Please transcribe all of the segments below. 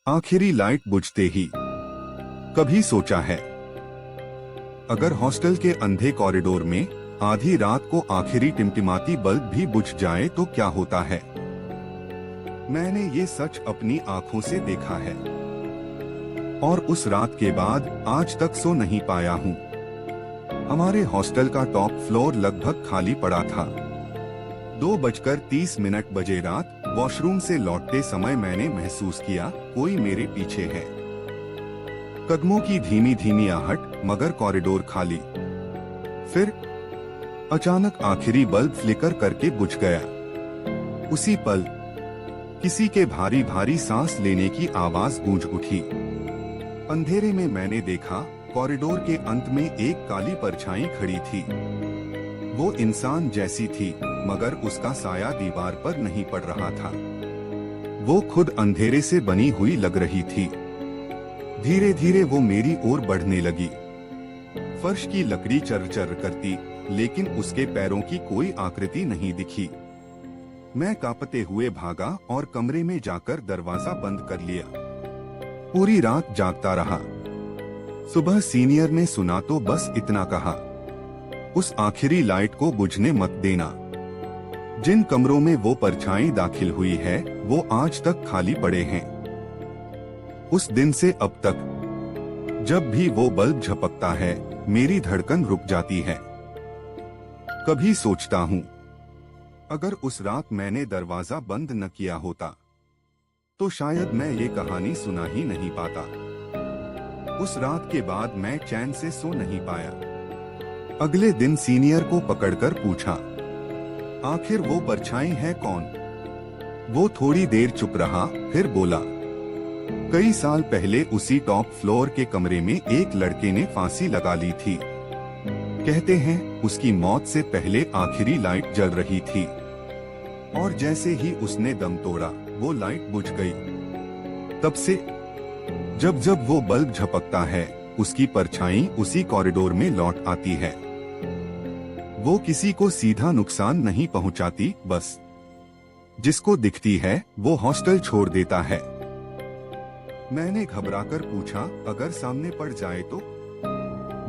आखिरी लाइट बुझते ही कभी सोचा है, अगर हॉस्टल के अंधे कॉरिडोर में आधी रात को आखिरी टिमटिमाती बल्ब भी बुझ जाए तो क्या होता है। मैंने ये सच अपनी आंखों से देखा है और उस रात के बाद आज तक सो नहीं पाया हूँ। हमारे हॉस्टल का टॉप फ्लोर लगभग खाली पड़ा था। 2:30 बजे रात वॉशरूम से लौटते समय मैंने महसूस किया कोई मेरे पीछे है। कदमों की धीमी धीमी आहट, मगर कॉरिडोर खाली। फिर अचानक आखिरी बल्ब फ्लिकर करके बुझ गया। उसी पल किसी के भारी भारी सांस लेने की आवाज गूंज उठी। अंधेरे में मैंने देखा कॉरिडोर के अंत में एक काली परछाई खड़ी थी। वो इंसान जैसी थी, मगर उसका साया दीवार पर नहीं पड़ रहा था। वो खुद अंधेरे से बनी हुई लग रही थी। धीरे धीरे वो मेरी ओर बढ़ने लगी। फर्श की लकड़ी चर-चर करती, लेकिन उसके पैरों की कोई आकृति नहीं दिखी। मैं कांपते हुए भागा और कमरे में जाकर दरवाजा बंद कर लिया। पूरी रात जागता रहा। सुबह सीनियर ने सुना तो बस इतना कहा, उस आखिरी लाइट को बुझने मत देना। जिन कमरों में वो परछाई दाखिल हुई है वो आज तक खाली पड़े हैं। उस दिन से अब तक जब भी वो बल्ब झपकता है मेरी धड़कन रुक जाती है। कभी सोचता हूँ, अगर उस रात मैंने दरवाजा बंद न किया होता तो शायद मैं ये कहानी सुना ही नहीं पाता। उस रात के बाद मैं चैन से सो नहीं पाया। अगले दिन सीनियर को पकड़कर पूछा, आखिर वो परछाई है कौन? वो थोड़ी देर चुप रहा, फिर बोला, कई साल पहले उसी टॉप फ्लोर के कमरे में एक लड़के ने फांसी लगा ली थी। कहते हैं उसकी मौत से पहले आखिरी लाइट जल रही थी और जैसे ही उसने दम तोड़ा वो लाइट बुझ गई। तब से जब जब वो बल्ब झपकता है उसकी परछाई उसी कॉरिडोर में लौट आती है। वो किसी को सीधा नुकसान नहीं पहुंचाती, बस जिसको दिखती है वो हॉस्टल छोड़ देता है। मैंने घबराकर पूछा, अगर सामने पड़ जाए तो?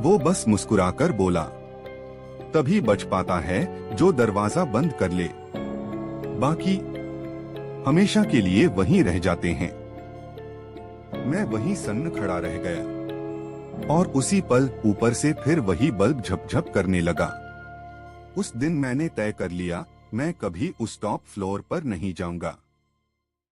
वो बस मुस्कुराकर बोला, तभी बच पाता है जो दरवाजा बंद कर ले, बाकी हमेशा के लिए वहीं रह जाते हैं। मैं वहीं सन्न खड़ा रह गया और उसी पल ऊपर से फिर वही बल्ब झपझप करने लगा। उस दिन मैंने तय कर लिया, मैं कभी उस टॉप फ्लोर पर नहीं जाऊंगा।